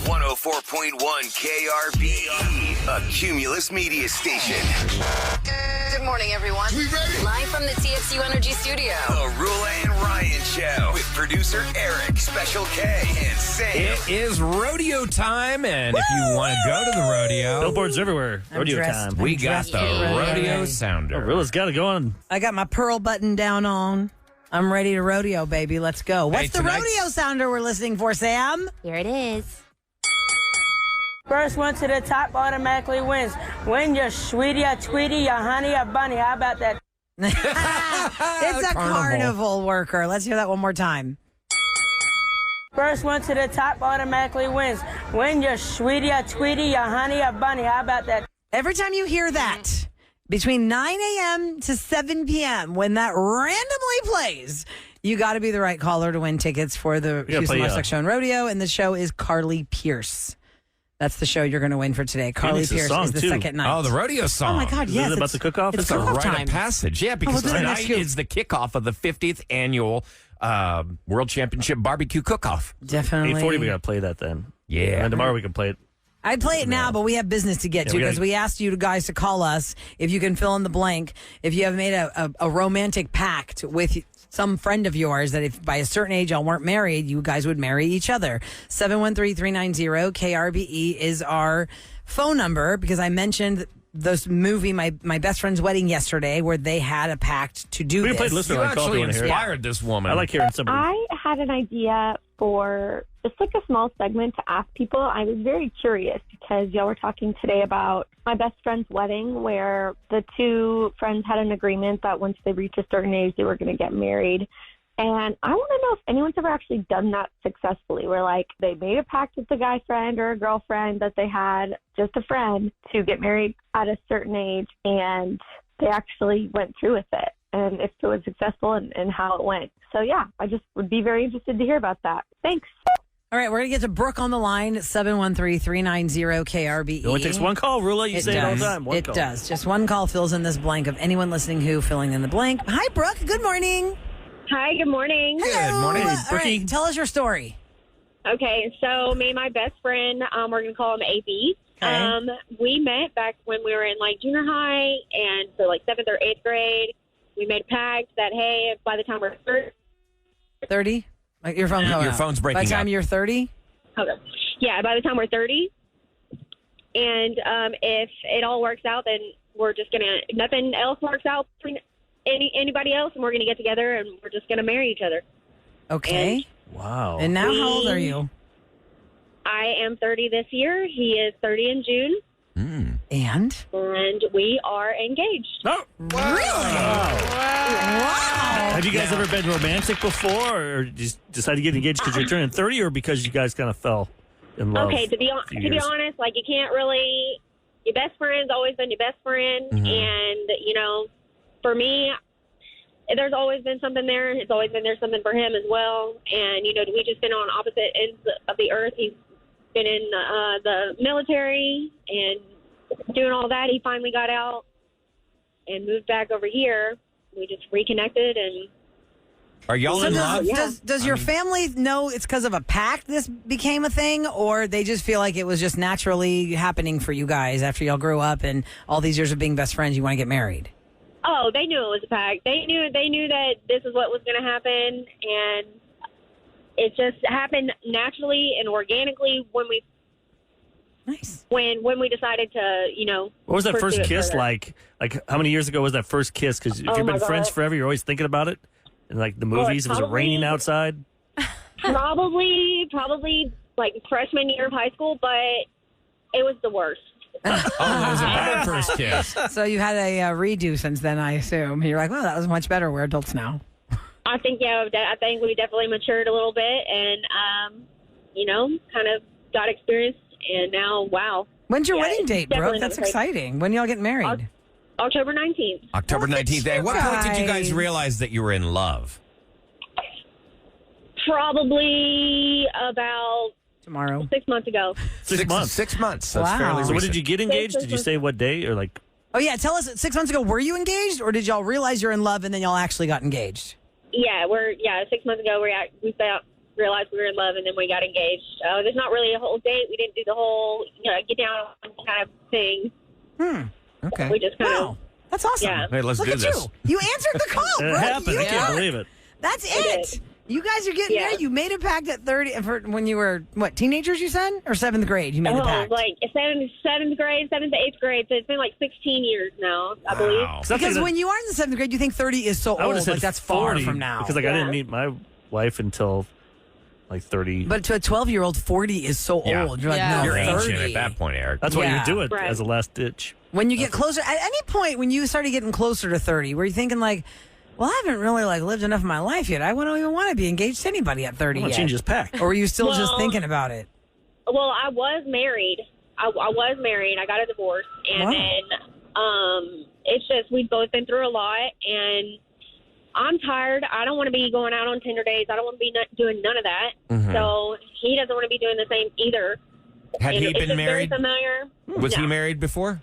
104.1 KRBE, a Cumulus media station. Good morning, everyone. We ready? Live from the TXU Energy Studio. The Roula and Ryan Show with producer Eric, Special K, and Sam. It is rodeo time, and if you want to go to the rodeo, Billboards everywhere. Rodeo time. we got the rodeo sounder. Roula's got to go on. I got my pearl button down on. I'm ready to rodeo, baby. Let's go. What's the rodeo sounder we're listening for, Sam? Here it is. First one to the top automatically wins. Win your sweetie, your tweety, your honey, your bunny. How about that? It's a carnival worker. Let's hear that one more time. First one to the top automatically wins. Win your sweetie, your tweety, your honey, your bunny. How about that? Every time you hear that, between 9 a.m. to 7 p.m., when that randomly plays, you got to be the right caller to win tickets for the Houston Livestock Show and Rodeo. And the show is Carly Pierce. That's the show you're going to win for today. Carly Pierce is the second night. Oh, the rodeo song. Oh, my God, yes. Is it about the cook-off? It's a rite of passage. Yeah, because tonight you. is the kickoff of the 50th annual World Championship Barbecue Cook-Off. Definitely. 8:40, we got to play that then. Yeah. And tomorrow we can play it. I'd play it now, but we have business to get to because we asked you guys to call us if you can fill in the blank. If you have made a romantic pact with some friend of yours that if by a certain age y'all weren't married, you guys would marry each other. 713-390-KRBE is our phone number because I mentioned this movie, My Best Friend's Wedding yesterday, where they had a pact to do We this. played listener You line call if actually you want to hear it. inspired this woman. I like hearing somebody. I had an idea for just like a small segment to ask people. I was very curious because y'all were talking today about my best friend's wedding where the two friends had an agreement that once they reach a certain age, they were going to get married. And I want to know if anyone's ever actually done that successfully, where like they made a pact with the guy friend or a girlfriend that they had, just a friend, to get married at a certain age, and they actually went through with it, and if it was successful and how it went. So yeah, I just would be very interested to hear about that. Thanks. All right, we're going to get to Brooke on the line, 713-390-KRBE. It only takes one call, Roula. You say it all the time. One It call. does. Just one call fills in this blank of anyone listening who filling in the blank. Hi, Brooke. Good morning. Hi, good morning. Good morning. All Brookie. right, tell us your story. Okay, so me and my best friend, we're going to call him AB. Okay. We met back when we were in like junior high, and so like 7th or 8th grade. We made a pact that, hey, by the time we're 30? Like your phone Your phone's breaking By the time up. you're 30? okay. Yeah, by the time we're 30. And if it all works out, then we're just going to, nothing else works out between anybody else, and we're going to get together and we're just going to marry each other. Okay. Wow. And now how old are you? I am 30 this year. He is 30 in June. And? And we are engaged. Oh, Wow. have you guys ever been romantic before, or just decided to get engaged because you're turning 30, or because you guys kind of fell in love? Okay, to be a few years? honest, like you can't really. Your best friend's always been your best friend, and you know, for me, there's always been something there. It's always been there something for him as well. And you know, we just been on opposite ends of the earth. He's been in the military and doing all that. He finally got out and moved back over here. We just reconnected and. Are y'all in love? Does your family know it's because of a pact this became a thing, or they just feel like it was just naturally happening for you guys after y'all grew up and all these years of being best friends, you want to get married? Oh, they knew it was a pact. They knew that this is what was going to happen, and it just happened naturally and organically when we Nice. when we decided to, you know. What was that first pursue it kiss further. like? Like, how many years ago was that first kiss? Because if Oh, you've my been friends God. forever, you're always thinking about it. And like the movies, was it probably- raining outside? Probably like freshman year of high school, but it was the worst. Oh, that was a bad first kiss. So you had a redo since then, I assume. You're like, well, that was much better. We're adults now. I think I think we definitely matured a little bit, and you know, kind of got experience, and now, wow. When's your Yeah, wedding it's date, Brooke? definitely That's another crazy- exciting. When y'all get married? October 19th. October 19th. At what point did you guys guys. realize that you were in love? Probably about Tomorrow. 6 months ago. 6 months. 6 months. That's Wow. fairly So when recent. did you get engaged? Did you say what day or like? Oh, yeah. Tell us, 6 months ago, were you engaged, or did y'all realize you're in love and then y'all actually got engaged? Yeah, 6 months ago we realized we were in love, and then we got engaged. There's not really a whole date. We didn't do the whole, get down kind of thing. Okay. We just kind Wow. That's awesome. Yeah. Hey, let's Look do at this. you. You answered the call, bro. It happened. You I can't did. believe it. That's It it. You guys are getting Yeah. married. You made a pact at 30 for when you were, teenagers, you said? Or 7th grade? You made the pact? like 7th grade, 7th to 8th grade. So it's been like 16 years now, I believe. Wow. Because when you are in the 7th grade, you think 30 is so I would old. have said Like, that's far 40 from now. because I didn't meet my wife until like 30. But to a 12-year-old, 40 is so Yeah. old. You're like, Yeah. no, You're 30. ancient at that point, Eric. That's why Yeah. you do it Right. as a last ditch. When you get closer, at any point when you started getting closer to 30, were you thinking like, well, I haven't really lived enough of my life yet. I don't even want to be engaged to anybody at 30 I'm gonna yet. change his pack. Or were you still just Well- thinking about it? Well, I was married. I was married. I got a divorce, and Wow. then it's just we've both been through a lot, and I'm tired. I don't want to be going out on Tinder dates. I don't want to be doing none of that. So he doesn't want to be doing the same either. Had And he it's been just married? Very familiar. Was he No. married before?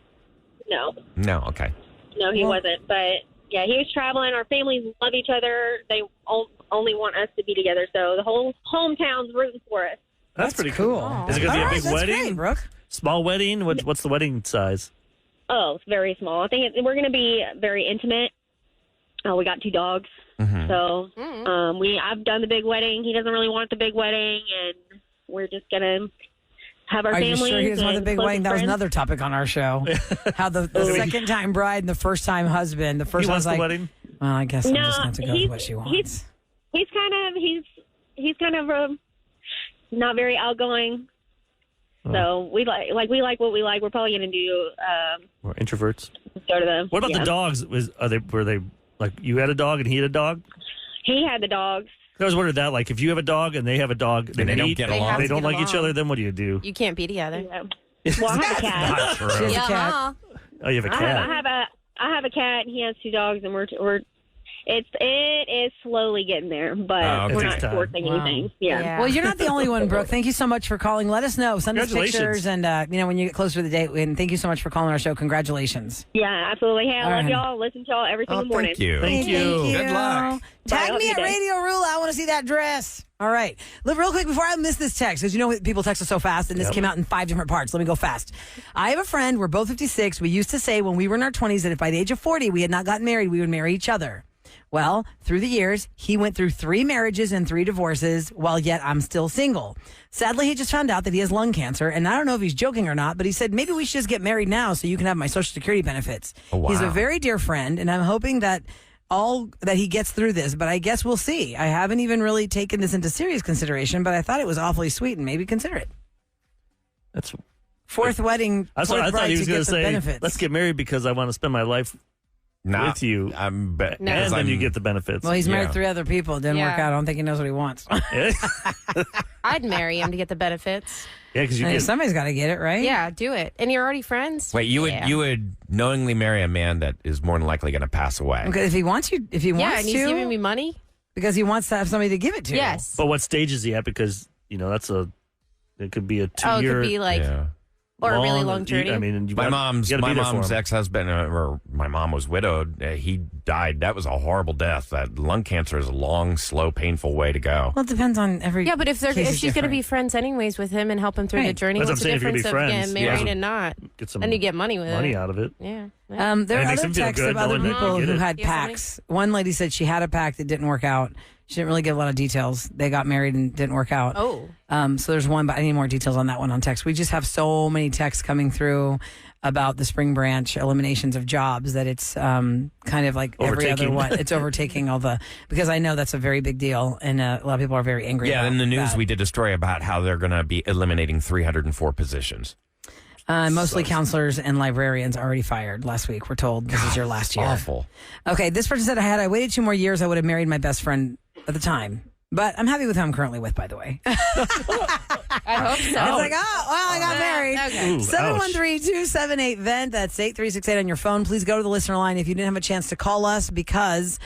No, No. Okay. no, he Well- wasn't. But yeah, he was traveling. Our families love each other. They only want us to be together. So the whole hometown's rooting for us. That's pretty cool. cool. Is it going to be All a right, big that's wedding? great, Brooke. Small wedding? What's the wedding size? Oh, it's very small. I think we're going to be very intimate. Oh, we got 2 dogs. So I've done the big wedding. He doesn't really want the big wedding, and we're just going to have our Are you families. sure he doesn't want the and big closest wedding? That was friends. another topic on our show. How the second-time bride and the first-time husband. The first He one wants was the like, wedding? well, I guess I'm No, just going to have to go with what she wants. He's kind of not very outgoing. So we like what we like. We're probably going to do Or introverts? go to the. What about the dogs? Were they like you had a dog and he had a dog? He had the dogs. I was wondering that, like, if you have a dog and they have a dog, And they don't meet, get They along. have they to don't get like each along. other, then what do you do? You can't be together. Well, I have a cat. Not true. She has a Yeah, cat. huh? Oh, you have a cat. I have a cat, and he has 2 dogs, and it is slowly getting there, but Oh, okay. we're It not takes time. forcing anything. Yeah. Well, you're not the only one, Brooke. Thank you so much for calling. Let us know. Send us Congratulations. pictures, and when you get closer to the date. And thank you so much for calling our show. Congratulations. Yeah, absolutely. Hey, I All love right. y'all. Listen to y'all every single morning. Thank you. Thank you. Good luck. Tag Bye. me Have at a good day. Radio Roula. I want to see that dress. All right. Look, real quick before I miss this text, because people text us so fast, and this came out in 5 different parts. Let me go fast. I have a friend. We're both 56. We used to say when we were in our 20s that if by the age of 40 we had not gotten married, we would marry each other. Well, through the years, he went through 3 marriages and 3 divorces, while yet I'm still single. Sadly, he just found out that he has lung cancer, and I don't know if he's joking or not, but he said, maybe we should just get married now so you can have my Social Security benefits. Oh, wow. He's a very dear friend, and I'm hoping that he gets through this, but I guess we'll see. I haven't even really taken this into serious consideration, but I thought it was awfully sweet, and maybe consider it. That's. 4th wedding, I 4th thought bride he to was get going the to say, benefits. let's get married because I want to spend my life with you. I'm No. and then you get the benefits. Well, he's married Yeah. 3 other people. It didn't work Yeah. out. I don't think he knows what he wants. I'd marry him to get the benefits. Yeah, because you Hey, get somebody's got to get it, right? Yeah, do it. And you're already friends? Wait, you Yeah. would knowingly marry a man that is more than likely going to pass away. Okay, if he wants you, if he Yeah, wants and he's to, giving me money? because he wants to have somebody to give it to. Yes. But what stage is he at? Because it could be a 2-year. Oh, it could be like, Yeah. or a really long journey. I mean, My mom's ex. ex-husband, or my mom was widowed. He died. That was a horrible death. That lung cancer is a long, slow, painful way to go. Well, it depends on every. Yeah, but if case is she's going to be different. friends anyways with him and help him through the Right. journey, That's what what's I'm the saying, if you're difference of gonna be getting friends, married yeah. and not? Get some Then you get money with money it. out of it. Yeah. There And are it makes other him feel texts good of other knowing that you people get who it. had Yes, honey. pacts. One lady said she had a pact that didn't work out. She didn't really give a lot of details. They got married and didn't work out. Oh. So there's one, but I need more details on that one on text. We just have so many texts coming through about the Spring Branch eliminations of jobs that it's kind of like every other Overtaking. one. It's overtaking because I know that's a very big deal, and a lot of people are very angry. Yeah, about in the news, that. we did a story about how they're going to be eliminating 304 positions. Mostly counselors and librarians already fired last week. We're told this is your last year. Awful. Okay, this person said I waited 2 more years, I would have married my best friend at the time. But I'm happy with who I'm currently with, by the way. I hope so. It's like, I got married. Okay. Ooh, 713-278-VENT. That's 8368 on your phone. Please go to the listener line if you didn't have a chance to call us because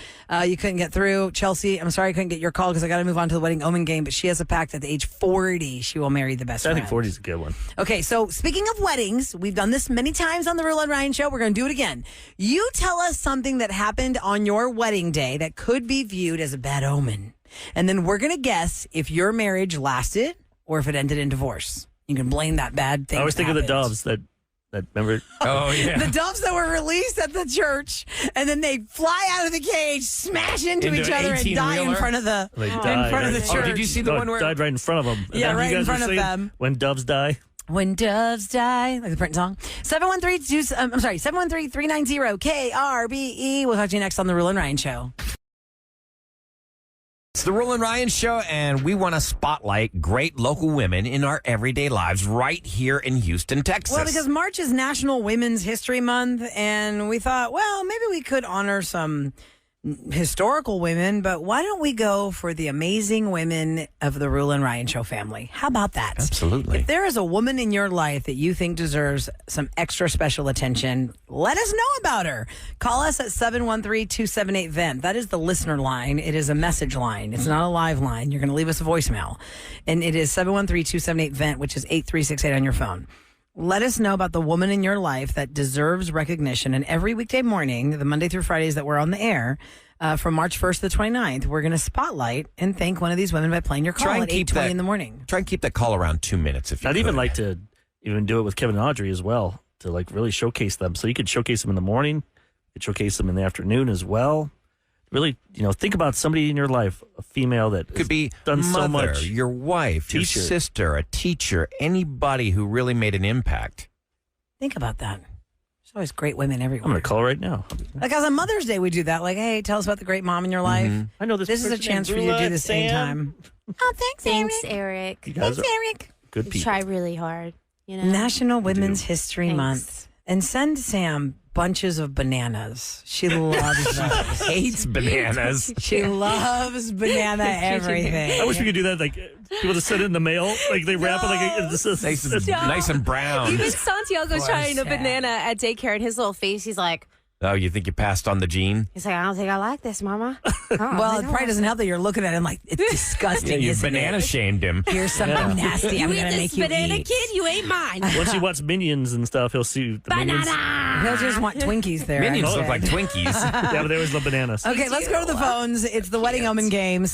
you couldn't get through. Chelsea, I'm sorry I couldn't get your call because I got to move on to the wedding Omen game, but she has a pact at the age 40. She will marry the best I friend. think 40 is a good one. Okay, so speaking of weddings, we've done this many times on the Roula and Ryan show. We're going to do it again. You tell us something that happened on your wedding day that could be viewed as a bad omen. And then we're going to guess if your marriage lasted or if it ended in divorce. You can blame that bad thing. I always think of the doves that remember. Oh, yeah. The doves that were released at the church, and then they fly out of the cage, smash into each other, and die in front of the church. Oh, did you see the one where died right in front of them? Yeah, right in front of them. When doves die. When doves die, like the Prince song. 713-390-KRBE. We'll talk to you next on the Roula and Ryan Show. It's the Roula and Ryan Show, and we want to spotlight great local women in our everyday lives right here in Houston, Texas. Well, because March is National Women's History Month, and we thought, well, maybe we could honor some historical women, but why don't we go for the amazing women of the Roula and Ryan Show family? How about that? Absolutely. If there is a woman in your life that you think deserves some extra special attention, let us know about her. Call us at 713-278-VENT. That is the listener line. It is a message line. It's not a live line. You're going to leave us a voicemail. And it is 713-278-VENT, which is 8368 on your phone. Let us know about the woman in your life that deserves recognition. And every weekday morning, the Monday through Fridays that we're on the air, from March 1st to the 29th, we're going to spotlight and thank one of these women by playing your call at 8:20 in the morning. Try and keep that call around 2 minutes if you I'd could. even like to even do it with Kevin and Audrey as well, to like really showcase them. So you could showcase them in the morning, you could showcase them in the afternoon as well. Really, think about somebody in your life, a female that could be done mother, so much. your wife, your Teacher. sister, a teacher, anybody who really made an impact. Think about that. There's always great women everywhere. I'm going to call her right now. Like on Mother's Day, we do that. Like, hey, tell us about the great mom in your life. I know this. This is a person chance for named you to do Roula, this anytime. Oh, thanks, Eric. You guys Thanks, are Eric. good You people. try really hard. National Women's History Thanks. Month. And send Sam bunches of bananas. She loves those. Hates bananas. She loves banana everything. I wish we could do that. Like people to send it in the mail. Like they wrap it like nice and brown. Even Santiago's trying a banana at daycare, and his little face, he's like, Oh, you think you passed on the gene? I don't think I like this, Mama. Well, it probably doesn't help that you're looking at him like, it's disgusting, You isn't banana it? shamed him. Here's something nasty I'm going to make you banana eat. kid, you ain't mine. Once he watches Minions and stuff, he'll see the Minions. He'll just want Twinkies there. Minions I'm look sure. like Twinkies. Yeah, but they always love bananas. Okay, let's go to the phones. It's the Wedding Omen game,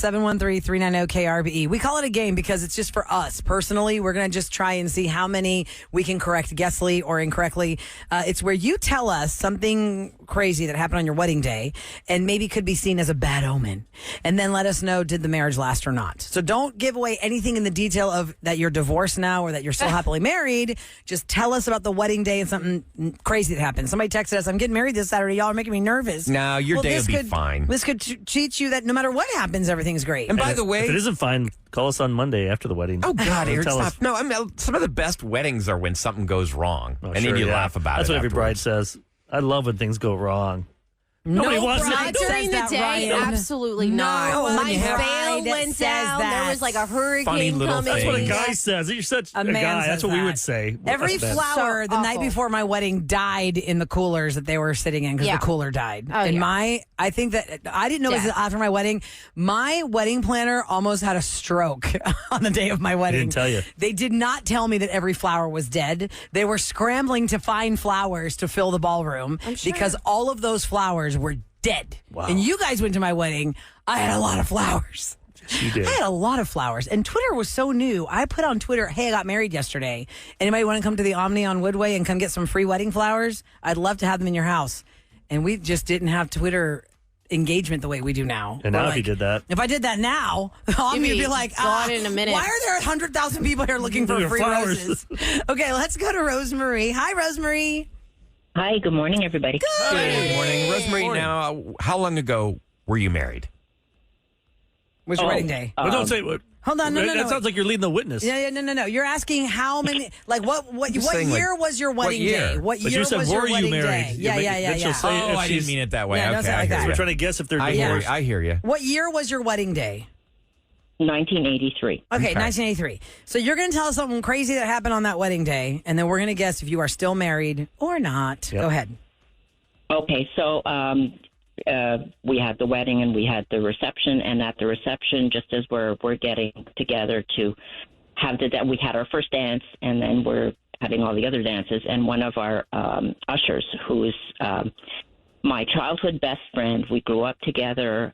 713-390-KRBE. We call it a game because it's just for us. Personally, we're going to just try and see how many we can correct guessly or incorrectly. It's where you tell us something crazy that happened on your wedding day and maybe could be seen as a bad omen. And then let us know, did the marriage last or not? So don't give away anything in the detail of that you're divorced now or that you're still happily married. Just tell us about the wedding day and something crazy that happened. Somebody texted us, I'm getting married this Saturday. Y'all are making me nervous. No, your day will be fine. This could teach you that no matter what happens, everything's great. And by the way, if it isn't fine, call us on Monday after the wedding. Oh, God, Eric, Tell us. stop. No, I mean, some of the best weddings are when something goes wrong. Oh, and sure, then you yeah. laugh about That's it what every bride afterwards. says. I love when things go wrong. Nobody wants bride it. says During the that, day, Ryan. absolutely No not. one My bride veil went says down. that. There was like a Funny hurricane little coming. That's what a thing. guy says. You're such a man guy. says That's what we that. would say. Every That's bad. flower So the night awful. before my wedding died in the coolers that they were sitting in because Yeah. the cooler died. Oh, and yeah. I think that I didn't know it was Death. after my wedding. My wedding planner almost had a stroke on the day of my wedding. didn't tell you. They did not tell me that every flower was dead. They were scrambling to find flowers to fill the ballroom because all of those flowers were dead. Wow. And you guys went to my wedding. I had a lot of flowers. She did. I had a lot of flowers, and Twitter was so new. I put on Twitter, hey, I got married yesterday. Anybody want to come to the Omni on Woodway and come get some free wedding flowers? I'd love to have them in your house. And we just didn't have Twitter engagement the way we do now. And now if you did that. If I did that now, Omni would be like, gone in a minute. why are there 100,000 people here looking for Your free flowers. roses? Okay, let's go to Rosemary. Hi, Rosemary. Hi, good morning, everybody. Good morning. Rosemary, now, how long ago were you married? Was your wedding day? Well, don't say what. Hold on, no. That sounds like you're leading the witness. Yeah, no. You're asking how many, like what saying, year like, was your wedding year? day? What But year you said, was were your you wedding married? day? You're making- Yeah. then she'll say Oh, if I didn't she's- mean it that way. Yeah, don't okay, say it like I that. hear We're you. trying to guess if they're I divorced. hear you. What year was your wedding day? 1983. Okay, 1983. So you're going to tell us something crazy that happened on that wedding day, and then we're going to guess if you are still married or not. Yep. Go ahead. Okay, so we had the wedding and we had the reception, and at the reception, just as we're getting together to have we had our first dance, and then we're having all the other dances, and one of our ushers, who is my childhood best friend. We grew up together,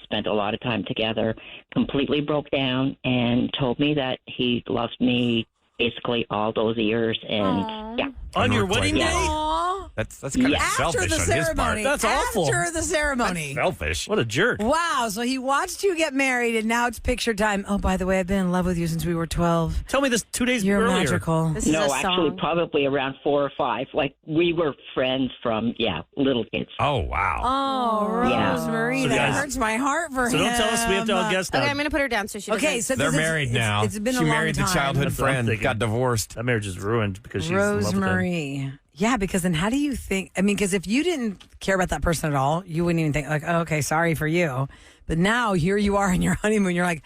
spent a lot of time together, completely broke down and told me that he loved me basically all those years. And yeah. On your wedding day? Aw. That's kind of After selfish the on his part. ceremony. That's awful. After the ceremony. Selfish. What a jerk. Wow. So he watched you get married, and now it's picture time. Oh, by the way, I've been in love with you since we were 12. Tell me this 2 days You're earlier. magical. This is No, a actually, song. probably around 4 or 5. Like, we were friends from, little kids. Oh, wow. Oh, Yeah. Rosemary, So that guys- hurts my heart for So him. don't tell us we have to all guess now. Okay, I'm going to put her down so she doesn't. Okay, so They're 'cause it's- married now. It's been she a long married time. the childhood That's what I'm friend, thinking. got divorced. That marriage is ruined because she's in love with him. Rosemary. Yeah, because then how do you think? I mean, because if you didn't care about that person at all, you wouldn't even think like, oh, okay, sorry for you. But now here you are in your honeymoon. You're like,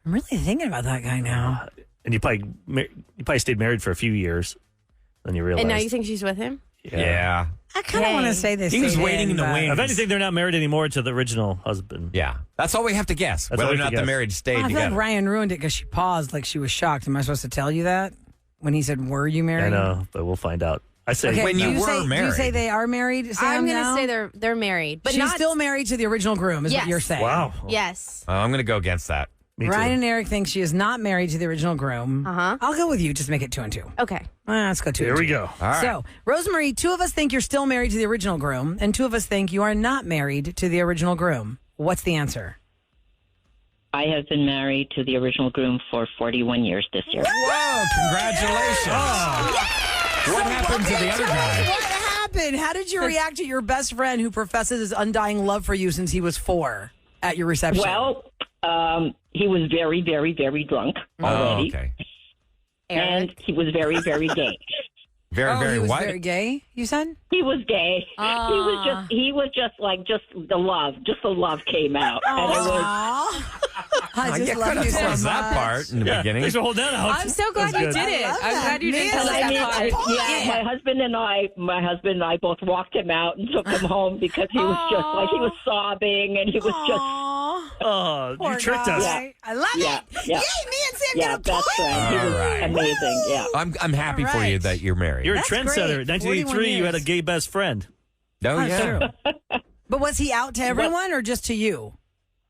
I'm really thinking about that guy now. And you probably stayed married for a few years. Then you realize. And now you think she's with him? Yeah. I kind of want to say this. He was waiting in the wings. If anything, they're not married anymore to the original husband. Yeah. That's all we have to guess. That's all whether we or have not to the guess. marriage stayed I feel together. like Ryan ruined it because she paused like she was shocked. Am I supposed to tell you that when he said, "Were you married?" I know, but we'll find out. I say Okay, When do you were say, do you married. say they are married? Sam, I'm going to now? say they're married, but She's not still married to the original groom, is what Yes. you're saying. Wow. Yes. I'm going to go against that. Me too. Ryan and Eric think she is not married to the original groom. Uh-huh. I'll go with you. Just make it 2 and 2. Okay. Let's go 2 Here and we 2. go. All right. So, Rosemary, 2 of us think you're still married to the original groom, and 2 of us think you are not married to the original groom. What's the answer? I have been married to the original groom for 41 years this year. Whoa, congratulations. What happened to the other guy? What happened? How did you react to your best friend who professes his undying love for you since he was 4 at your reception? Well, he was very, very, very drunk Oh, already. okay. And he was very, very gay. Very, very he was white. very gay, you said? He was gay. He was just the love came out. And it was, I just you love could you have so told us that much. part in the beginning. Thanks for holding that out. I'm so glad That's you good. did it. love I'm that. glad you didn't Man, tell us I mean, that part. my husband and I both walked him out and took him home because he was just like, he was sobbing and he was just, Aw, Oh, poor you tricked guy. us. I love Yeah, it. yeah. Yay, me and Sam yeah, get a that's point. right. He was All right. amazing. Yeah. I'm happy All for you right. that you're married. You're a That's trendsetter. great. 1983, you had a 41 gay best friend. Oh, That's yeah. true. But was he out to everyone or just to you?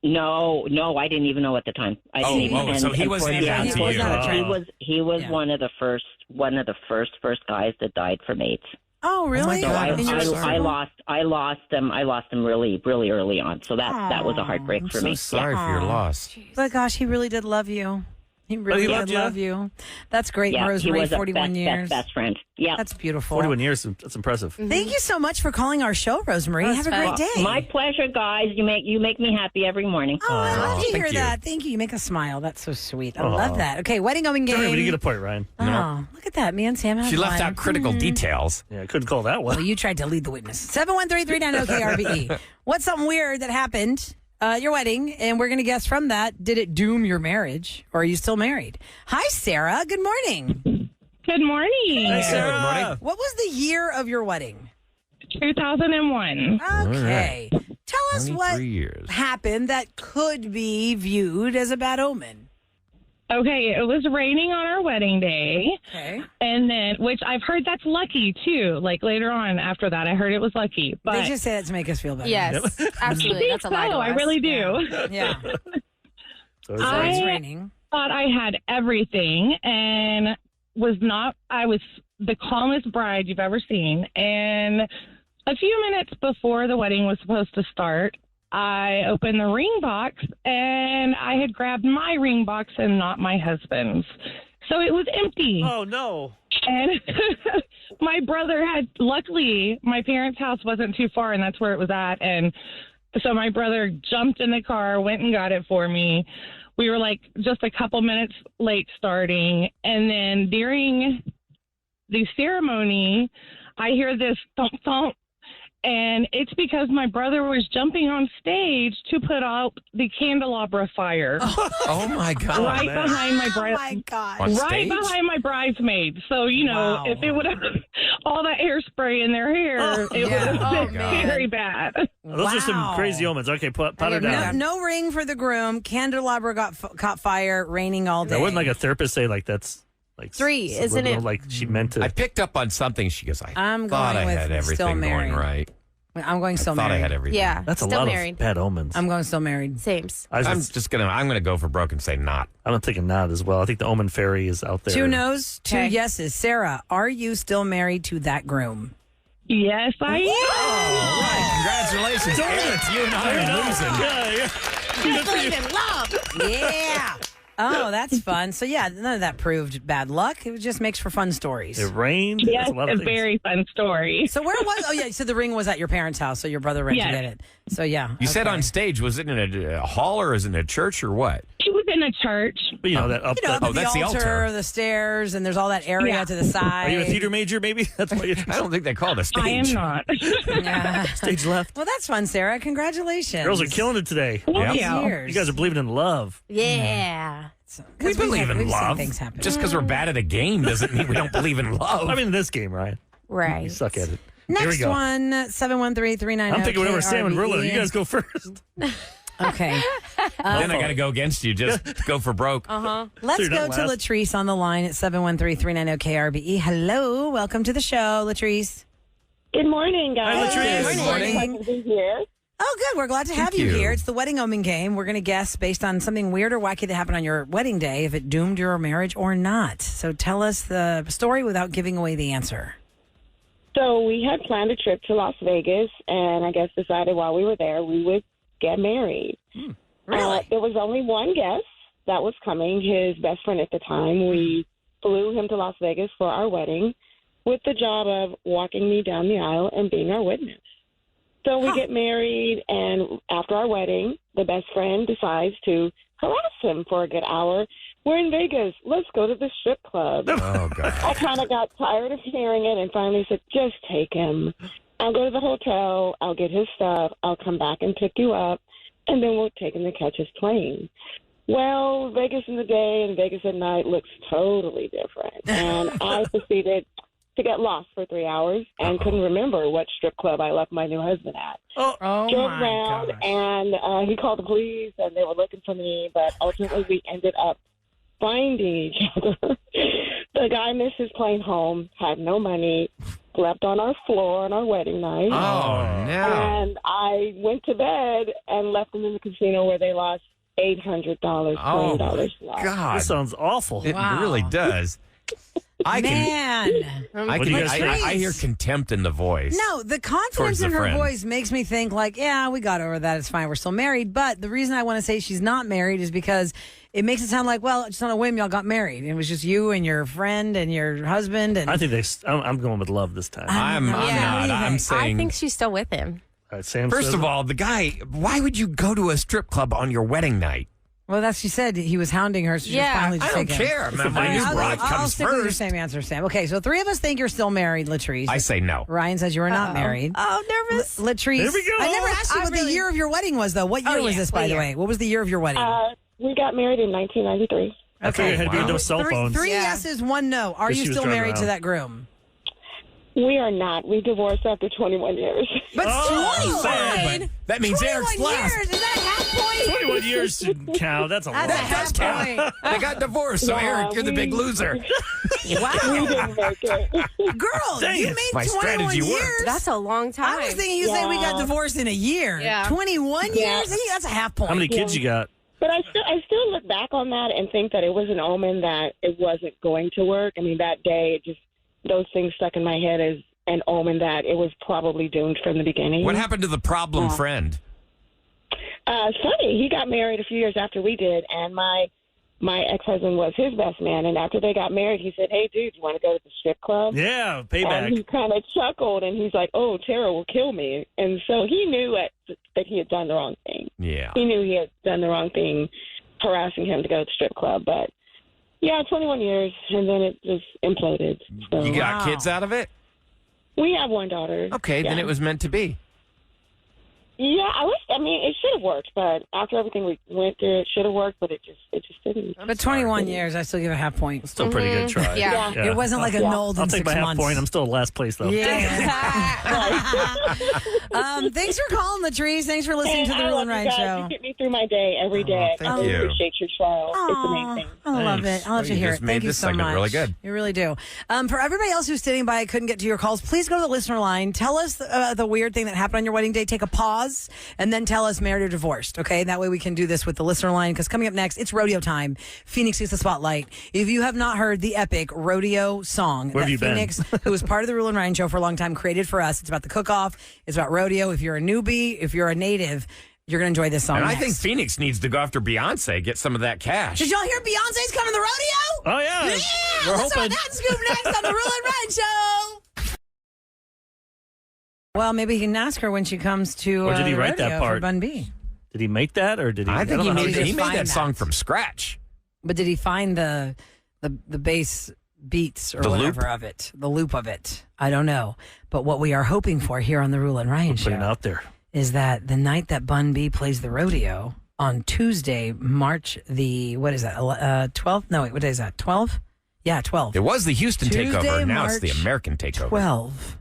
No, I didn't even know at the time. I didn't even. so he wasn't even out to was you. not a trend. He was Yeah. one of the first guys that died from AIDS. Oh, really? So God, I'm In your so circle? I lost him really, really early on. So that was a heartbreak for So me. sorry for your loss. But gosh, he really did love you. He really he did loved you? love you. That's great, Yeah, he Rosemary. was a 41 years. best friend. Yeah. That's beautiful. 41 years. That's impressive. Thank you so much for calling our show, Rosemary. That's Have a great fun. day. My pleasure, guys. You make me happy every morning. Oh, I love to thank hear you. that. Thank you. You make us smile. That's so sweet. I Aw. love that. Okay, wedding going game. Sorry, we didn't get a point, Ryan. Oh, look at that. Me and Sam had She left fun. out critical details. Yeah, I couldn't call that Well, one. you tried to lead the witness. 713-390-KRBE. What's something weird that happened at your wedding? And we're going to guess from that, did it doom your marriage? Or are you still married? Hi, Sarah. Good morning. Good morning. Hey, Sarah. Good morning. What was the year of your wedding? 2001. Okay. Tell us 23 what years. happened that could be viewed as a bad omen. Okay, it was raining on our wedding day. Okay. And then, which I've heard that's lucky too. Like later on after that, I heard it was lucky. But They just say that to make us feel better. Yes, absolutely. That's a lie to I us. really do. Yeah. So So I- it's raining. Thought I had everything and I was the calmest bride you've ever seen. And a few minutes before the wedding was supposed to start, I opened the ring box and I had grabbed my ring box and not my husband's. So it was empty. Oh, no. And my brother luckily, my parents' house wasn't too far and that's where it was at. And so my brother jumped in the car, went and got it for me. We were like just a couple minutes late starting. And then during the ceremony, I hear this thump thump. And it's because my brother was jumping on stage to put out the candelabra fire Oh, my God. right man. behind my Oh, bride. my God. On Right stage? behind my bridesmaids. So, Wow. if it would have all that hairspray in their hair, Oh, it yeah. would have Oh, been man. very bad. Those are some Wow. crazy omens. Okay, put her Okay, down. No ring for the groom. Candelabra caught fire. Raining all day. That wouldn't like a therapist say like that's like 3, isn't it? Like she meant to. I picked up on something. She goes, I I'm thought going I with had still everything married. going right. I'm going still Thought married. I had everything. Yeah. That's a still lot married. of bad omens. I'm going still married. Sames. I'm gonna go for broke and say not. I'm thinking not as well. I think the omen fairy is out there. 2 no's, 2 Okay. yeses. Sarah, are you still married to that groom? Yes, I am. All right, congratulations, Eric. You and I are losing. Yeah. Believe in love. Yeah. Oh, that's fun. So, yeah, none of that proved bad luck. It just makes for fun stories. It rained. Yes, That's a lot of a things. very fun story. So, where was, oh, yeah, so the ring was at your parents' house, so your brother rented Yes. it. So, yeah. You said okay. on stage, was it in a hall or is it in a church or what? It was in a church. But you know that up. You know, that, up at that's the the altar. the stairs, and there's all that area Yeah. to the side. are you a theater major? Maybe that's why you I don't think they call it a stage. I am not. Yeah. stage left. Well, that's fun, Sarah. Congratulations. Girls are killing it today. Thank Yeah. you. Years. You guys are believing in love. Yeah. We believe in we've seen love. things happen. Just because we're bad at a game doesn't mean we don't believe in love. I mean, in this game, Ryan. You Right. suck at it. Here we Next go. one, 713-390. I'm thinking whatever Sam and Roula. You guys go first. Okay. then I got to go against you. Just go for broke. Let's you're go not to last. Latrice on the line at 713-390-KRBE. Hello. Welcome to the show, Latrice. Good morning, Hi, guys. Latrice. Good morning. Good to be here. Oh, good. We're glad to have Thank you you. here. It's the Wedding Omen game. We're going to guess based on something weird or wacky that happened on your wedding day if it doomed your marriage or not. So tell us the story without giving away the answer. So we had planned a trip to Las Vegas, and I guess decided while we were there we would get married. Really? There was only one guest that was coming, his best friend at the time. We flew him to Las Vegas for our wedding with the job of walking me down the aisle and being our witness. So we get married, and after our wedding, the best friend decides to harass him for a good hour. We're in Vegas. Let's go to the strip club. Oh, God. I kind of got tired of hearing it and finally said, just take him. I'll go to the hotel. I'll get his stuff. I'll come back and pick you up, and then we'll take him to catch his plane. Well, Vegas in the day and Vegas at night looks totally different. And I proceeded to get lost for 3 hours and couldn't remember what strip club I left my new husband at. Oh, Drove my around, gosh. and he called the police, and they were looking for me, but ultimately we ended up finding each other. The guy missed his plane home, had no money, slept on our floor on our wedding night. Oh, no. And I went to bed and left them in the casino where they lost $800, Oh, $20 lost. God. This sounds awful. It really does. I can. Man. What do you guys think? I hear contempt in the voice. No, the confidence Towards the in her friend. voice makes me think like, yeah, we got over that. It's fine. We're still married. But the reason I want to say she's not married is because it makes it sound like, well, just on a whim, y'all got married. It was just you and your friend and your husband. And I think I'm going with love this time. I'm not. I'm I saying. think she's still with him. All right, Sam. First says of it. all, the guy. Why would you go to a strip club on your wedding night? well, that's she said he was hounding her. So she Yeah. finally I just don't take him. care. the My Vegas new bride I'll comes stick with your first. same answer, Sam. Okay, so 3 of us think you're still married, Latrice. I say no. Ryan says you are not married. Oh, nervous. Latrice, There we go. I never asked you I what really- the year of your wedding was, though. What year was yeah. this, by What the year? way? What was the year of your wedding? We got married in 1993. I figured it had to be Wow. no cell phones. Three Yeah. yeses, 1 no. Are Guess you she was still driving married to around. that groom? We are not. We divorced after 21 years. But Oh, 21. But that means Eric's 21 last. years. Is that a half point? 21 years shouldn't count. That's a That's lot. a half point. They got divorced, so Yeah, Eric, you're the big loser. We Wow. didn't make it. Girl, Dang you it. made My 21 strategy worked. years. That's a long time. I was thinking you say we got Yeah. divorced in a year. Yeah. 21 Yeah. years? That's a half point. How many kids you got? But I still look back on that and think that it was an omen that it wasn't going to work. I mean, that day, those things stuck in my head as an omen that it was probably doomed from the beginning. What happened to the problem friend? It's funny. He got married a few years after we did, and my ex-husband was his best man. And after they got married, he said, "Hey, dude, you want to go to the strip club?" Yeah, And payback. he kind of chuckled, and he's like, "Oh, Tara will kill me." And so he knew that he had done the wrong thing. Yeah. He knew he had done the wrong thing, harassing him to go to the strip club. But yeah, 21 years, and then it just imploded. So You got Wow. kids out of it? we have one daughter. Okay, then Yeah. it was meant to be. Yeah, it should have worked, but after everything we went through, it should have worked, but it just didn't. But 21 years, I still give a half point. Still pretty good try. Yeah. It wasn't like annulled I'll in take 6 my half months. point. I'm still in last place, though. Thanks for calling, Latrice. Thanks for listening to the Roula and Ryan show. You get me through my day every day. thank I really you. appreciate your trial. It's amazing. I love it. I'll have to hear just it. made Thank you this so segment much. really good. You really do. For everybody else who's sitting by, couldn't get to your calls, please go to the listener line. Tell us the weird thing that happened on your wedding day. Take a pause and then tell us married or divorced. Okay, that way we can do this with the listener line. Because coming up next, it's rodeo time. Phoenix gets the spotlight. If you have not heard the epic rodeo song Where have you been? Phoenix, who was part of the Roula and Ryan show for a long time, created for us, it's about the cook-off. It's about rodeo. If you're a newbie, if you're a native, you're going to enjoy this song. And I next. think Phoenix needs to go after Beyonce, get some of that cash. Did y'all hear Beyonce's coming to the rodeo? Oh, yeah. Yeah, We're let's start hoping. that scoop next on the Roula and Ryan show. Well, maybe he can ask her when she comes to Or did he the write that rodeo part? for Bun B. Did he make that, or did he? I think don't know how made he it. made Find that that. song from scratch. But did he find the bass beats or The whatever loop? of it, the loop of it? I don't know. But what we are hoping for here on the Roula and Ryan Put it show out there. is that the night that Bun B plays the rodeo on Tuesday, March the, what is that, 12th? No, wait, what day is that, 12? Yeah, 12. It was the Houston Tuesday, takeover. Now it's the March American takeover. 12.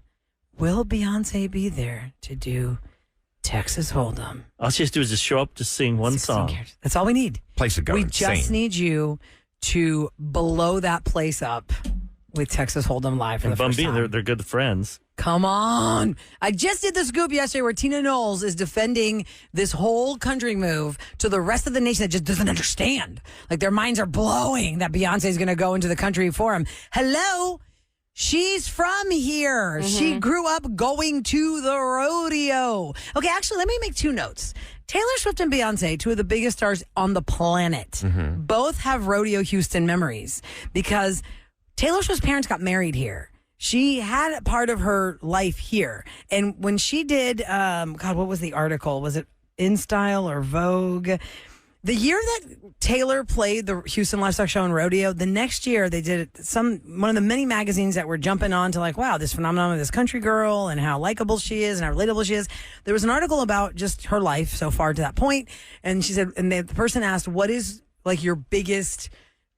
Will Beyonce be there to do Texas Hold'em? All she has to do is just show up, just sing one 16 song. characters. That's all we need. Place would go We insane. just need you to blow that place up with Texas Hold'em live for And the Bun first B, time. they're good friends. Come on. I just did the scoop yesterday where Tina Knowles is defending this whole country move to the rest of the nation that just doesn't understand. Like their minds are blowing that Beyonce is going to go into the country forum. Hello. She's from here. She grew up going to the rodeo. Okay, actually, let me make 2 notes. Taylor Swift and Beyonce, 2 of the biggest stars on the planet, both have rodeo Houston memories because Taylor Swift's parents got married here. She had part of her life here. And when she did, God, what was the article? Was it In Style or Vogue? The year that Taylor played the Houston Livestock Show and Rodeo, the next year they did one of the many magazines that were jumping on to like, wow, this phenomenon of this country girl and how likable she is and how relatable she is. There was an article about just her life so far to that point. And she said, and the person asked, what is like your biggest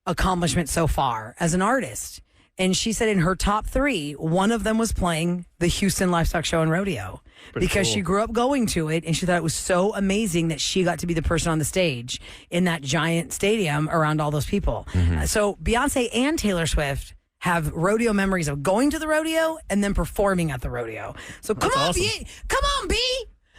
accomplishment so far as an artist? And she said in her top 3, one of them was playing the Houston Livestock Show and Rodeo because she grew up going to it. And she thought it was so amazing that she got to be the person on the stage in that giant stadium around all those people. So Beyonce and Taylor Swift have rodeo memories of going to the rodeo and then performing at the rodeo. So come on, awesome. B. Come on, B.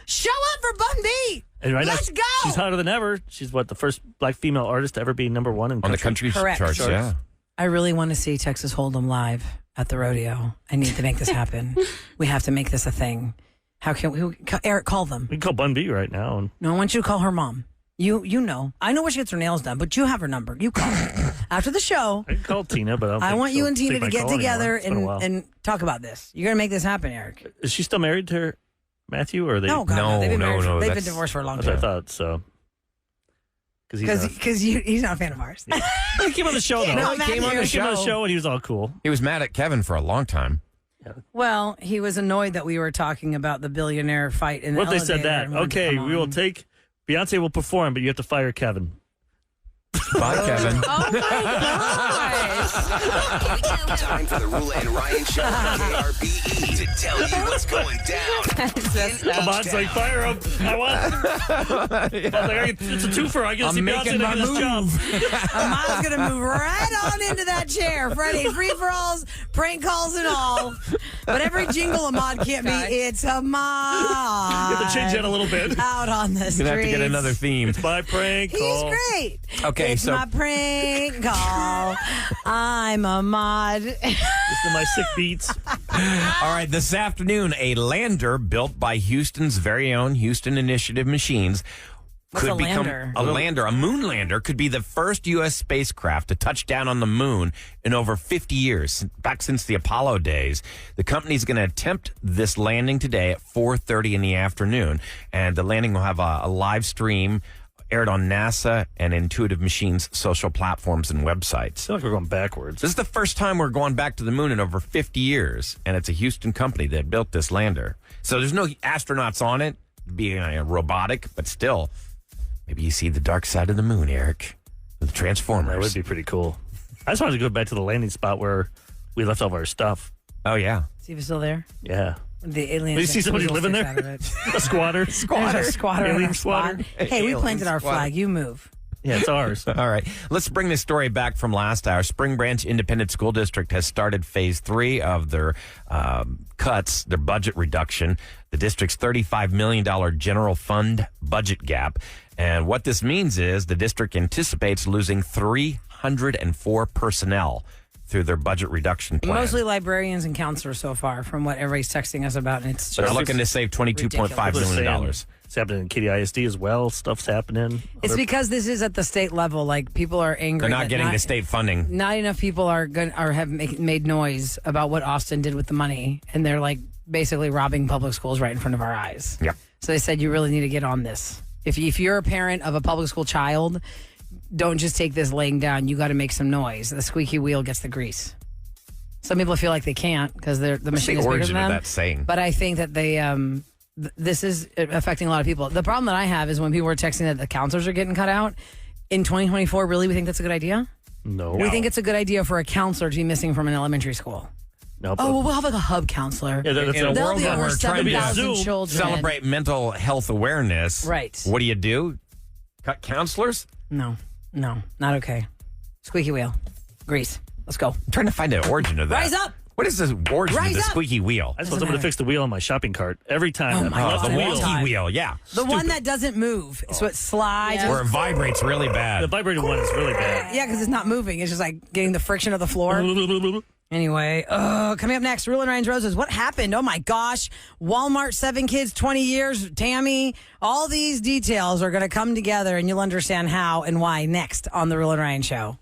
Show up for Bun B. And right Let's now, go. she's hotter than ever. She's the first black female artist to ever be number 1 in On the country Correct. charts, yeah. I really want to see Texas Hold'em live at the rodeo. I need to make this happen. We have to make this a thing. How can we? Eric, call them. We can call Bun B right now. And No, I want you to call her mom. You know. I know where she gets her nails done, but you have her number. You call her. After the show, I can call Tina, but I don't I think want you she'll and Tina take to my get call anymore. together It's been a while. and talk about this. You're going to make this happen, Eric. Is she still married to her Matthew, or are they? No, God, No, They've been no, married no, They've been that's- divorced for a long That's what I time. thought. So, because Because he's not a fan of ours. he came on the show though. No, he came on Matthew. the He came on the show. show and he was all cool. He was mad at Kevin for a long time. Well, he was annoyed that we were talking about the billionaire fight in the What if they said elevator that? and wanted to Okay, come we will on. take Beyonce will perform, but you have to fire Kevin. Bye, Kevin. Oh my gosh. Time for the Roula and Ryan show on KRBE to tell you what's going down. Ahmad's like, fire him. I want. I was like, it's a twofer. I get to see I'm Beyonce making my making this job. Ahmad's going to move right on into that chair. Freddie, free-for-alls, prank calls and all. But every jingle Ahmad can't be, it's Ahmad. You have to change that a little bit. Out on the streets. You're going to have to get another theme. It's my prank He's call. great. Okay, it's so- my prank call. I'm Ahmad. Listen to my sick beats. All right, this afternoon, a lander built by Houston's very own Houston Initiative Machines What's could a become lander? a moon lander could be the first U.S. spacecraft to touch down on the moon in over 50 years, back since the Apollo days. The company's going to attempt this landing today at 4:30 in the afternoon, and the landing will have a live stream aired on NASA and Intuitive Machines social platforms and websites. I feel like we're going backwards. This is the first time we're going back to the moon in over 50 years, and it's a Houston company that built this lander. So there's no astronauts on it, being robotic, but still, maybe you see the dark side of the moon, Eric. The Transformers. That would be pretty cool. I just wanted to go back to the landing spot where we left all of our stuff. Oh, yeah. See if it's still there. Yeah. The aliens. Did you see somebody living there? A squatter. There's a squatter. Alien squatter. Hey, we planted our flag. You move. Yeah, it's ours. All right. Let's bring this story back from last hour. Spring Branch Independent School District has started phase 3 of their cuts, their budget reduction, the district's $35 million general fund budget gap. And what this means is the district anticipates losing 304 personnel through their budget reduction plan. Mostly librarians and counselors so far, from what everybody's texting us about. And it's they're looking to save $22.5 million. It's happening in Katy ISD as well. Stuff's happening. It's because this is at the state level. Like, people are angry. They're not getting the state funding. Not enough people have made noise about what Austin did with the money, and they're like basically robbing public schools right in front of our eyes. Yep. So they said you really need to get on this. If you're a parent of a public school child, don't just take this laying down. You got to make some noise. The squeaky wheel gets the grease. Some people feel like they can't because the machine is bigger than them. Of that saying? But I think that they this is affecting a lot of people. The problem that I have is when people are texting that the counselors are getting cut out in 2024. Really, we think that's a good idea? No. We think it's a good idea for a counselor to be missing from an elementary school. No, oh, well, we'll have like a hub counselor. Yeah, that's in a world be where over we're trying to 7,000 children. celebrate mental health awareness. Right. What do? Cut counselors? No, not okay. Squeaky wheel. Grease. Let's go. I'm trying to find the origin of that. Rise up. What is the origin of the squeaky wheel? I just want someone to fix the wheel on my shopping cart every time. Oh, my God. The Every wonky time. wheel, yeah. The one that doesn't move. So it slides. Yeah. Or it vibrates really bad. The vibrating one is really bad. Yeah, because it's not moving. It's just like getting the friction of the floor. Anyway, coming up next, Roula and Ryan's Roses. What happened? Oh, my gosh. Walmart, 7 kids, 20 years, Tammy. All these details are going to come together, and you'll understand how and why next on the Roula and Ryan Show.